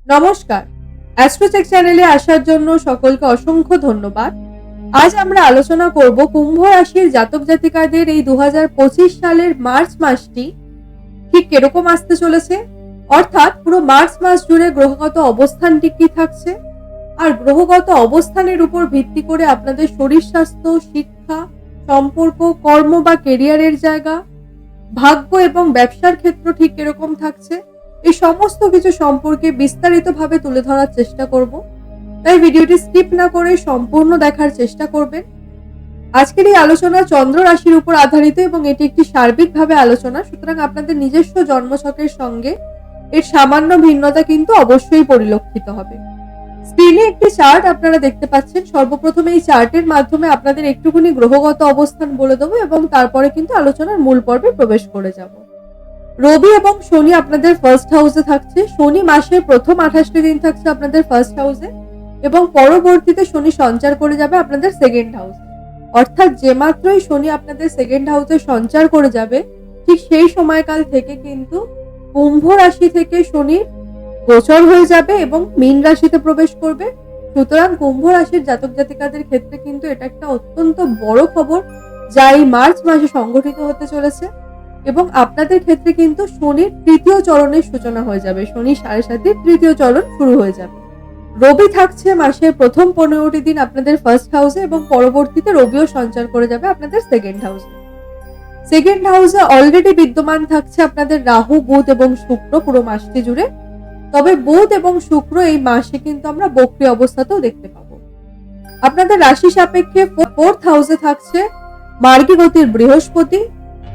নমস্কার, অ্যাস্ট্রোচেক চ্যানেলে আসার জন্য সকলকে অসংখ্য ধন্যবাদ। আজ আমরা আলোচনা করব কুম্ভ রাশির জাতক জাতিকাদের এই 2025 সালের মার্চ মাসটি ঠিক কিরকম আসতে চলেছে, অর্থাৎ পুরো মার্চ মাস জুড়ে গ্রহগত অবস্থানটি কি থাকছে, আর গ্রহগত অবস্থানের উপর ভিত্তি করে আপনাদের শরীর স্বাস্থ্য, শিক্ষা, সম্পর্ক, কর্ম বা কেরিয়ারের জায়গা, ভাগ্য এবং ব্যবসার ক্ষেত্র ঠিক কিরকম থাকছে, এই সমস্ত কিছু সম্পর্কে বিস্তারিতভাবে তুলে ধরার চেষ্টা করব। তাই ভিডিওটি স্কিপ না করে সম্পূর্ণ দেখার চেষ্টা করবেন। আজকের এই আলোচনা চন্দ্র রাশির উপর আধারিত এবং এটি একটি সার্বিকভাবে আলোচনা, সুতরাং আপনাদের নিজস্ব জন্মছকের সঙ্গে এর সামান্য ভিন্নতা কিন্তু অবশ্যই পরিলক্ষিত হবে। স্ক্রিনে একটি চার্ট আপনারা দেখতে পাচ্ছেন। সর্বপ্রথম এই চার্টের মাধ্যমে আপনাদের একটুখানি গ্রহগত অবস্থান বলে দেবো এবং তারপরে কিন্তু আলোচনার মূল পর্বে প্রবেশ করে যাব। রবি এবং শনি আপনাদের ফার্স্ট হাউসে থাকছে। শনি মাসের প্রথম 28টি দিন থাকছে আপনাদের ফার্স্ট হাউসে এবং পরবর্তীতে শনি সঞ্চার করে যাবে আপনাদের সেকেন্ড হাউসে। অর্থাৎ যে মাত্রই শনি আপনাদের সেকেন্ড হাউসে সঞ্চার করে যাবে, ঠিক সেই সময়কাল থেকে কিন্তু কুম্ভ রাশি থেকে শনি গোচর হয়ে যাবে এবং মীন রাশিতে প্রবেশ করবে। সুতরাং কুম্ভ রাশির জাতক জাতিকাদের ক্ষেত্রে কিন্তু এটা একটা অত্যন্ত বড় খবর, যা এই মার্চ মাসে সংঘটিত হতে চলেছে এবং আপনাদের ক্ষেত্রে কিন্তু শনির তৃতীয় চরণের সূচনা হয়ে যাবে। শনি 7.5 তৃতীয় চরণ শুরু হয়ে যাবে। রবি থাকছে মাসের প্রথম 15টি দিন আপনাদের ফার্স্ট হাউসে এবং পরবর্তীতে রবিও সঞ্চার করে যাবে আপনাদের সেকেন্ড হাউসে। সেকেন্ড হাউসে অলরেডি বিদ্যমান থাকছে আপনাদের রাহু, বুধ এবং শুক্র পুরো মাসটি জুড়ে। তবে বুধ এবং শুক্র এই মাসে কিন্তু আমরা বক্রী অবস্থাতেও দেখতে পাবো। আপনাদের রাশি সাপেক্ষে ফোর্থ হাউসে থাকছে মার্গী গতির বৃহস্পতি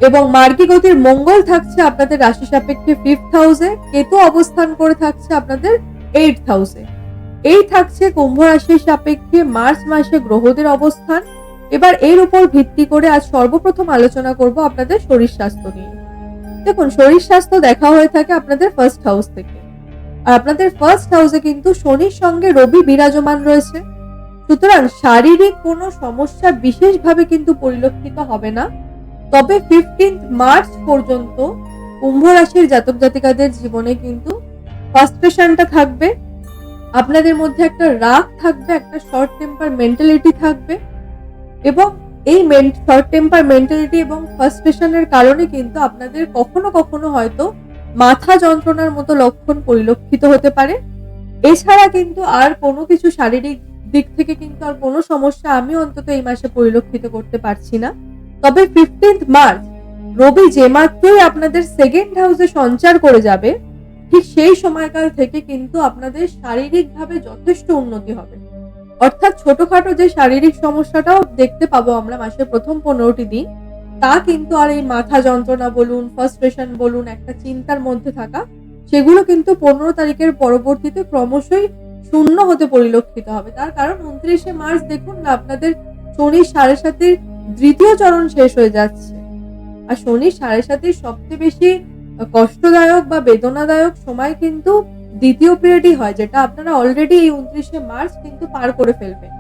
এবং মার্গী গতির মঙ্গল থাকছে আপনাদের রাশি সাপেক্ষে ফিফথ হাউসে। কেতু অবস্থান করে থাকছে আপনাদের এইটথ হাউসে। এই থাকছে কুম্ভ রাশির সাপেক্ষে মার্চ মাসে গ্রহদের অবস্থান। এবার এর উপর ভিত্তি করে আজ সর্বপ্রথম আলোচনা করব আপনাদের শরীর স্বাস্থ্য নিয়ে। দেখুন, শরীর স্বাস্থ্য দেখা হয়ে থাকে আপনাদের ফার্স্ট হাউস থেকে, আর আপনাদের ফার্স্ট হাউসে কিন্তু শনির সঙ্গে রবি বিরাজমান রয়েছে। সুতরাং শারীরিক কোনো সমস্যা বিশেষভাবে কিন্তু পরিলক্ষিত হবে না। তবে 15 মার্চ পর্যন্ত কুম্ভ রাশির জাতক জাতিকাদের জীবনে কিন্তু ফ্রাস্ট্রেশনটা থাকবে, আপনাদের মধ্যে একটা রাগ থাকবে, একটা শর্ট টেম্পার মেন্টালিটি থাকবে এবং এই শর্ট টেম্পার মেন্টালিটি এবং ফ্রাস্ট্রেশনের কারণে কিন্তু আপনাদের কখনো কখনো হয়তো মাথা যন্ত্রণার মতো লক্ষণ পরিলক্ষিত হতে পারে। এছাড়া কিন্তু আর কোনো কিছু শারীরিক দিক থেকে কিন্তু আর কোনো সমস্যা আমি অন্তত এই মাসে পরিলক্ষিত করতে পারছি না। তবে 15 মার্চ রবি যে মাত্রই আপনাদের সেকেন্ড হাউসে সঞ্চার করে যাবে, ঠিক সেই সময়কাল থেকে কিন্তু আপনাদের শারীরিকভাবে যথেষ্ট উন্নতি হবে। অর্থাৎ ছোটখাটো যে শারীরিক সমস্যাটাও দেখতে পাবো আমরা মাসের প্রথম 15টি দিন, তা কিন্তু আর এই মাথা যন্ত্রণা বলুন, ফ্রাস্ট্রেশন বলুন, একটা চিন্তার মধ্যে থাকা, সেগুলো কিন্তু 15 তারিখের পরবর্তীতে ক্রমশই শূন্য হতে পরিলক্ষিত হবে। তার কারণ 29শে মার্চ দেখুন না, আপনাদের শনি 7.5 দ্বিতীয় চরণ শেষ হয়ে যাচ্ছে। আর শনি 7.5 সবচেয়ে বেশি কষ্টদায়ক বা বেদনাদায়ক সময় কিন্তু দ্বিতীয় পিরিয়ডই হয়, যেটা আপনারা অলরেডি এই 29শে মার্চ কিন্তু পার করে ফেলবেন।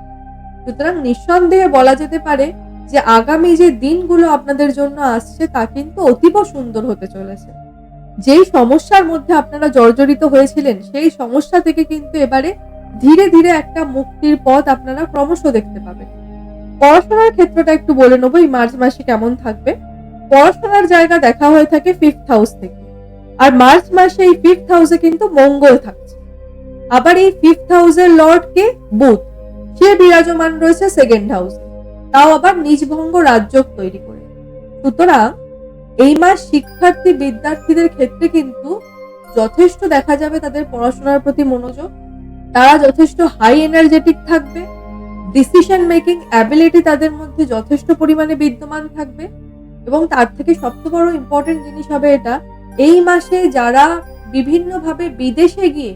সুতরাং নিঃসন্দেহে বলা যেতে পারে যে আগামী যে দিনগুলো আপনাদের জন্য আসছে তা কিন্তু অতীব সুন্দর হতে চলেছে। যেই সমস্যার মধ্যে আপনারা জর্জরিত হয়েছিলেন, সেই সমস্যা থেকে কিন্তু এবারে ধীরে ধীরে একটা মুক্তির পথ আপনারা ক্রমশ দেখতে পাবেন। পড়াশোনার ক্ষেত্রটা একটু বলে নেবো এই মার্চ মাসে কেমন থাকবে। পড়াশোনার জায়গা দেখা হয়ে থাকে ফিফথ হাউস থেকে, আর মার্চ মাসে এই ফিফথ হাউসে কিন্তু মঙ্গল থাকছে। আবার এই ফিফথ হাউসের লর্ড কে? বুধ। সে বিরাজমান রয়েছে সেকেন্ড হাউসে, তাও আবার নিজভঙ্গ রাজযোগ তৈরি করে। সুতরাং এই মাস শিক্ষার্থী বিদ্যার্থীদের ক্ষেত্রে কিন্তু যথেষ্ট দেখা যাবে তাদের পড়াশোনার প্রতি মনোযোগ। তারা যথেষ্ট হাই এনার্জেটিক থাকবে, ডিসিশন মেকিং অ্যাবিলিটি তাদের মধ্যে যথেষ্ট পরিমাণে বিদ্যমান থাকবে এবং তার থেকে সবচেয়ে বড় ইম্পর্টেন্ট জিনিস হবে এটা, এই মাসে যারা বিভিন্নভাবে বিদেশে গিয়ে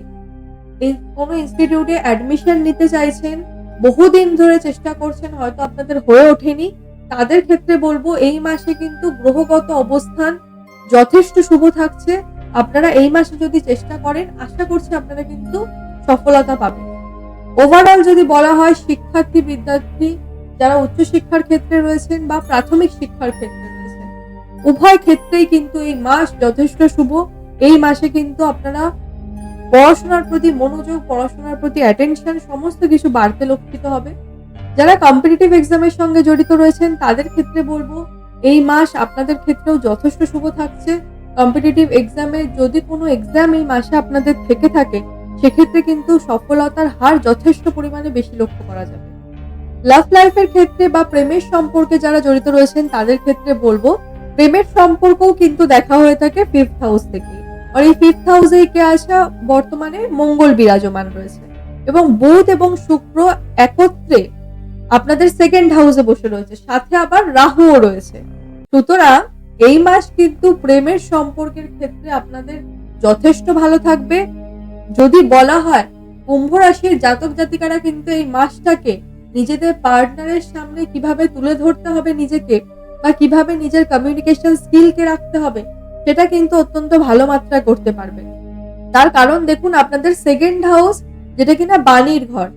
এই কোনো ইনস্টিটিউটে অ্যাডমিশন নিতে চাইছেন, বহুদিন ধরে চেষ্টা করছেন, হয়তো আপনাদের হয়ে ওঠেনি, তাদের ক্ষেত্রে বলবো এই মাসে কিন্তু গ্রহগত অবস্থান যথেষ্ট শুভ থাকছে। আপনারা এই মাসে যদি চেষ্টা করেন, আশা করছি আপনারা কিন্তু সফলতা পাবেন। ওভারঅল যদি বলা হয়, শিক্ষার্থী বিদ্যার্থী যারা উচ্চশিক্ষার ক্ষেত্রে রয়েছেন বা প্রাথমিক শিক্ষার ক্ষেত্রে রয়েছেন, উভয় ক্ষেত্রেই কিন্তু এই মাস যথেষ্ট শুভ। এই মাসে কিন্তু আপনারা পড়াশোনার প্রতি মনোযোগ, পড়াশোনার প্রতি অ্যাটেনশন সমস্ত কিছু বাড়তে লক্ষিত হবে। যারা কম্পিটিটিভ এক্সামের সঙ্গে জড়িত রয়েছেন তাদের ক্ষেত্রে বলবো এই মাস আপনাদের ক্ষেত্রেও যথেষ্ট শুভ থাকছে। কম্পিটিটিভ এক্সামে যদি কোনো এক্সাম এই মাসে আপনাদের থেকে থাকে সেক্ষেত্রে কিন্তু সফলতার হার যথেষ্ট পরিমাণে বেশি লক্ষ্য করা যাবে। লাভ লাইফের ক্ষেত্রে বা প্রেমের সম্পর্কে যারা জড়িত রয়েছেন তাদের ক্ষেত্রে বলবো প্রেমের সম্পর্কও কিন্তু দেখা হয়ে থাকে 5th হাউস থেকে। আর এই 5th হাউসে কে আসা বর্তমানে মঙ্গল বিরাজমান রয়েছে এবং বুধ এবং শুক্র একত্রে আপনাদের 2nd হাউসে বসে রয়েছে, সাথে আবার রাহুও রয়েছে। সুতরাং এই মাস কিন্তু প্রেমের সম্পর্কের ক্ষেত্রে আপনাদের যথেষ্ট ভালো থাকবে। যদি বলা হয় কুম্ভ রাশির জাতক জাতিকারা কিন্তু এই মাসটাকে নিজেদের পার্টনারের সামনে কিভাবে তুলে ধরতে হবে নিজেকে বা কিভাবে নিজের কমিউনিকেশন স্কিলকে রাখতে হবে সেটা কিন্তু অত্যন্ত ভালো মাত্রায় করতে পারবে। তার কারণ দেখুন আপনাদের 2nd হাউস যেটা কিনা বাণীর ঘর,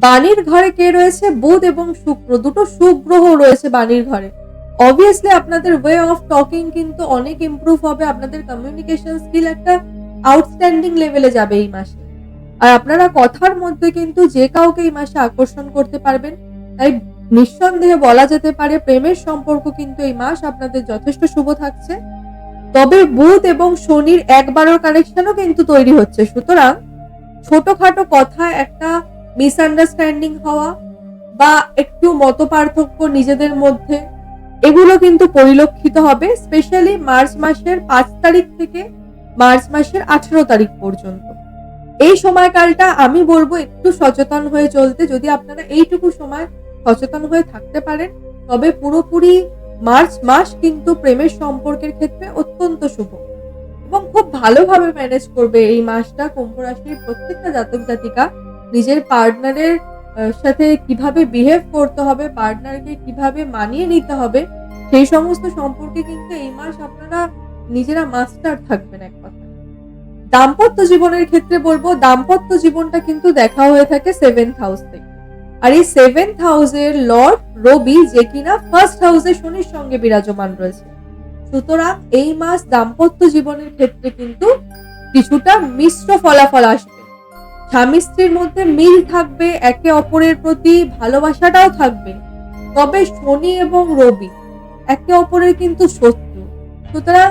বাণীর ঘরে কে রয়েছে? বুধ এবং শুক্র, দুটো শুক্রগ্রহ রয়েছে বাণীর ঘরে। অবভিয়াসলি আপনাদের ওয়ে অফ টকিং কিন্তু অনেক ইমপ্রুভ হবে, আপনাদের কমিউনিকেশন স্কিল একটা আউটস্ট্যান্ডিং লেভেলে যাবে এই মাসে। আর আপনারা কথার মধ্যে কিন্তু যে কাউকে এই মাসে আকর্ষণ করতে পারবেন। তাই নিঃসন্দেহে বলা যেতে পারে প্রেমের সম্পর্ক কিন্তু এই মাস আপনাদের যথেষ্ট শুভ থাকছে। তবে বুধ এবং শনির 1/12 কানেকশনও কিন্তু তৈরি হচ্ছে। সুতরাং ছোটখাটো কথায় একটা মিসআন্ডারস্ট্যান্ডিং হওয়া বা একটু মতপার্থক্য নিজেদের মধ্যে এগুলো কিন্তু পরিলক্ষিত হবে, স্পেশালি মার্চ মাসের 5 তারিখ থেকে মার্চ মাসের 18 তারিখ পর্যন্ত। এই সময়কালটা আমি বলবো একটু সচেতন হয়ে চলতে। যদি আপনারা এইটুকু সময় সচেতন হয়ে থাকতে পারেন তবে পুরোপুরি মার্চ মাস কিন্তু প্রেমের সম্পর্কের ক্ষেত্রে অত্যন্ত শুভ এবং খুব ভালোভাবে ম্যানেজ করবে এই মাসটা কুম্ভ রাশির প্রত্যেকটা জাতক জাতিকা। নিজের পার্টনারের সাথে কিভাবে বিহেভ করতে হবে, পার্টনারকে কিভাবে মানিয়ে নিতে হবে সেই সমস্ত সম্পর্কে কিন্তু এই মাস আপনারা নিজেরা মাস্টার থাকবেন এক কথা। দাম্পত্য জীবনের ক্ষেত্রে বলবো দাম্পত্য জীবনটা কিন্তু দেখা হয়ে থাকে 7th হাউস থেকে। আর এই 7th হাউসের লর্ড রবি যে কিনা 1st হাউসে শনির সঙ্গে বিরাজমান রয়েছে। সুতরাং এই মাস দাম্পত্য জীবনের ক্ষেত্রে কিন্তু কিছুটা মিশ্র ফলাফল আসবে। স্বামী স্ত্রীর মধ্যে মিল থাকবে, একে অপরের প্রতি ভালোবাসাটাও থাকবে। তবে শনি এবং রবি একে অপরের কিন্তু শত্রু। সুতরাং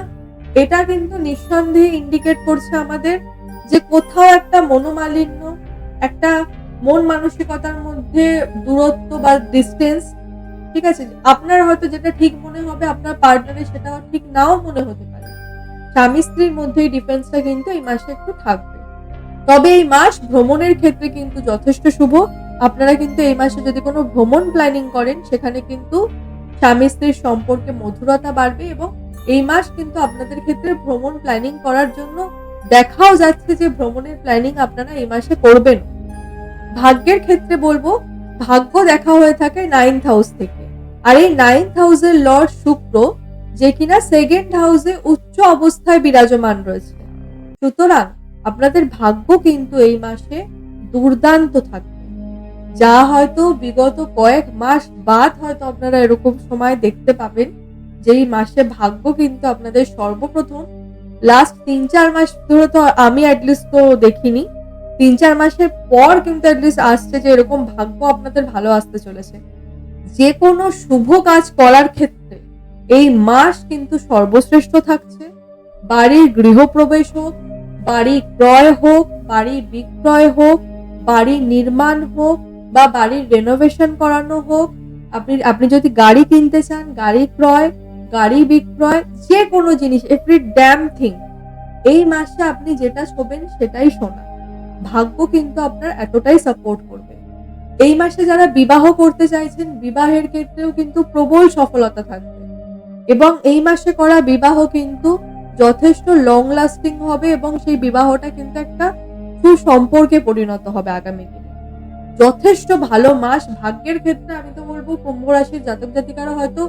এটা কিন্তু নিঃসন্দেহে ইন্ডিকেট করছে আমাদের যে কোথাও একটা মনোমালিন্য, একটা মন মানসিকতার মধ্যে দূরত্ব বা ডিস্টেন্স, ঠিক আছে? আপনার হয়তো যেটা ঠিক মনে হবে আপনার পার্টনারের সেটা ঠিক নাও মনে হতে পারে। স্বামী স্ত্রীর মধ্যে এই ডিফারেন্সটা কিন্তু এই মাসে একটু থাকবে। তবে এই মাস ভ্রমণের ক্ষেত্রে কিন্তু যথেষ্ট শুভ। আপনারা কিন্তু এই মাসে যদি কোনো ভ্রমণ প্ল্যানিং করেন সেখানে কিন্তু স্বামী স্ত্রীর সম্পর্কে মধুরতা বাড়বে এবং এই মাস কিন্তু আপনাদের ক্ষেত্রে ভ্রমণ প্ল্যানিং করার জন্য দেখাও যাচ্ছে যে ভ্রমণের প্ল্যানিং আপনারা এই মাসে করবেন। ভাগ্যের ক্ষেত্রে বলবো ভাগ্য দেখা হয়ে থাকে 9th হাউস থেকে। আর এই 9th হাউসের লর্ড শুক্র যে কিনা 2nd হাউসে উচ্চ অবস্থায় বিরাজমান রয়েছে। সুতরাং আপনাদের ভাগ্য কিন্তু এই মাসে দুর্দান্ত থাকবে, যা হয়তো বিগত কয়েক মাস বাদ হয়তো আপনারা এরকম সময় দেখতে পাবেন যে এই মাসে ভাগ্য কিন্তু আপনাদের সর্বপ্রথম লাস্ট 3-4 মাস ধরে তো আমি অ্যাটলিস্ট তো দেখিনি, 3-4 মাসের পর কিন্তু অ্যাটলিস্ট আসছে যে এরকম ভাগ্য আপনাদের ভালো আসতে চলেছে। যে কোনো শুভ কাজ করার ক্ষেত্রে এই মাস কিন্তু সর্বশ্রেষ্ঠ থাকছে। বাড়ির গৃহপ্রবেশ হোক, বাড়ি ক্রয় হোক, বাড়ি বিক্রয় হোক, বাড়ি নির্মাণ হোক বা বাড়ির রেনোভেশন করানো হোক, আপনি যদি গাড়ি কিনতে চান, গাড়ি ক্রয়, গাড়ি বিক্রয়, যে কোনো জিনিস, এভরি ড্যাম থিং এই মাসে আপনি যেটা শোবেন সেটাই শোনা। ভাগ্য কিন্তু আপনার এতটাই সাপোর্ট করবে। এই মাসে যারা বিবাহ করতে চাইছেন বিবাহের ক্ষেত্রেও কিন্তু প্রবল সফলতা থাকবে এবং এই মাসে করা বিবাহ কিন্তু যথেষ্ট লং লাস্টিং হবে এবং সেই বিবাহটা কিন্তু একটা সুসম্পর্কে পরিণত হবে আগামী দিনে। যথেষ্ট ভালো মাস ভাগ্যের ক্ষেত্রে। আমি তো বলবো কুম্ভ রাশির জাতক জাতিকারা হয়তো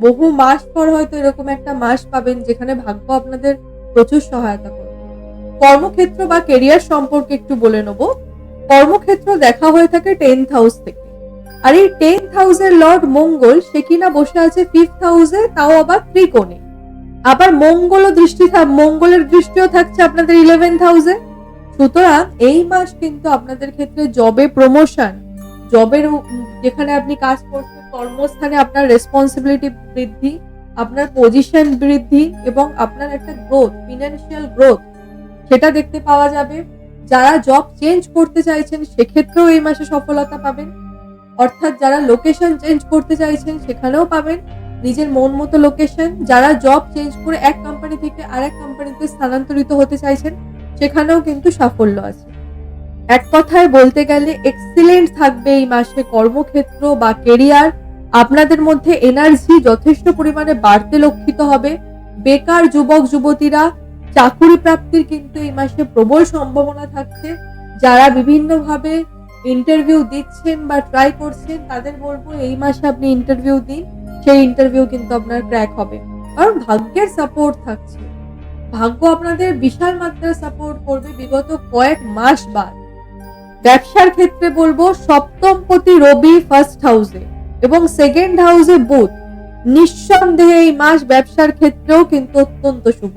বহু মাস পর হয়তো এরকম একটা মাস পাবেন যেখানে ভাগ্য আপনাদের প্রচুর সহায়তা করবে। কর্মক্ষেত্র বা কেরিয়ার সম্পর্কে একটু বলে নেব। কর্মক্ষেত্র দেখা হয়ে থাকে 10th হাউস থেকে। আর এই 10th হাউসের লর্ড মঙ্গল সে কিনা বসে আছে 5th হাউসে, তাও আবার ত্রিকোণে। আবার মঙ্গলের দৃষ্টিও থাকছে আপনাদের 11th হাউসে। সুতরাং এই মাস কিন্তু আপনাদের ক্ষেত্রে জবে প্রমোশন, জবের যেখানে আপনি কাজ করছেন কর্মস্থানে আপনার রেসপন্সিবিলিটি বৃদ্ধি, আপনার পজিশন বৃদ্ধি এবং আপনার একটা গ্রোথ, ফিনান্সিয়াল গ্রোথ সেটা দেখতে পাওয়া যাবে। যারা জব চেঞ্জ করতে চাইছেন সেক্ষেত্রেও এই মাসে সফলতা পাবেন, অর্থাৎ যারা লোকেশন চেঞ্জ করতে চাইছেন সেখানেও পাবেন নিজের মন মতো লোকেশন। যারা জব চেঞ্জ করে এক কোম্পানি থেকে আরেক কোম্পানিতে স্থানান্তরিত হতে চাইছেন সেখানেও কিন্তু সাফল্য আছে। এক কথায় বলতে গেলে এক্সিলেন্ট থাকবে এই মাসে কর্মক্ষেত্র বা কেরিয়ার। আপনাদের মধ্যে এনার্জি যথেষ্ট পরিমাণে বাড়তে লক্ষিত হবে। বেকার যুবক যুবতীরা চাকুরি প্রাপ্তির কিন্তু এই মাসে প্রবল সম্ভাবনা থাকছে। যারা বিভিন্নভাবে ইন্টারভিউ দিচ্ছেন বা ট্রাই করছেন তাদের বলবো এই মাসে আপনি ইন্টারভিউ দিন, সেই ইন্টারভিউ কিন্তু আপনার ক্র্যাক হবে, কারণ ভাগ্যের সাপোর্ট থাকছে। ভাগ্য আপনাদের বিশাল মাত্রায় সাপোর্ট করবে বিগত কয়েক মাস বাদ। ব্যবসার ক্ষেত্রে বলবো সপ্তমপতি রবি ফার্স্ট হাউসে এবং সেকেন্ড হাউসে বুধ, নিঃসন্দেহে এই মাস ব্যবসার ক্ষেত্রেও কিন্তু অত্যন্ত শুভ।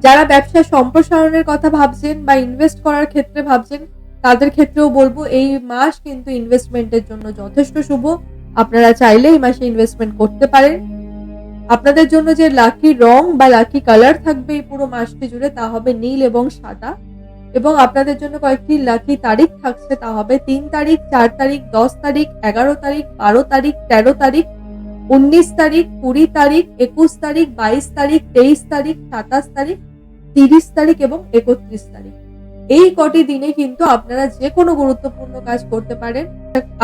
যারা ব্যবসা সম্প্রসারণের কথা ভাবছেন বা ইনভেস্ট করার ক্ষেত্রে ভাবছেন তাদের ক্ষেত্রেও বলবো এই মাস কিন্তু ইনভেস্টমেন্টের জন্য যথেষ্ট শুভ। আপনারা চাইলে এই মাসে ইনভেস্টমেন্ট করতে পারেন। আপনাদের জন্য যে লাকি রং বা লাকি কালার থাকবে এই পুরো মাসটি জুড়ে তা হবে নীল এবং সাদা। এবং আপনাদের জন্য কয়েকটি লাকি তারিখ থাকছে, তা হবে 3 তারিখ, 4 তারিখ, 10 তারিখ, 11 তারিখ, 12 তারিখ, 13 তারিখ, 19 তারিখ, 20 তারিখ, 21 তারিখ, 22 তারিখ, 23 তারিখ, 27 তারিখ, 30 তারিখ এবং 31 তারিখ। এই কটি দিনে কিন্তু আপনারা যে কোনো গুরুত্বপূর্ণ কাজ করতে পারেন।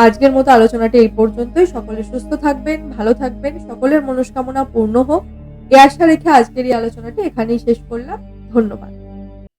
আজকের মতো আলোচনাটি এই পর্যন্তই। সকলে সুস্থ থাকবেন, ভালো থাকবেন, সকলের মনস্কামনা পূর্ণ হোক এই আশা রেখে আজকের এই আলোচনাটি এখানেই শেষ করলাম। ধন্যবাদ।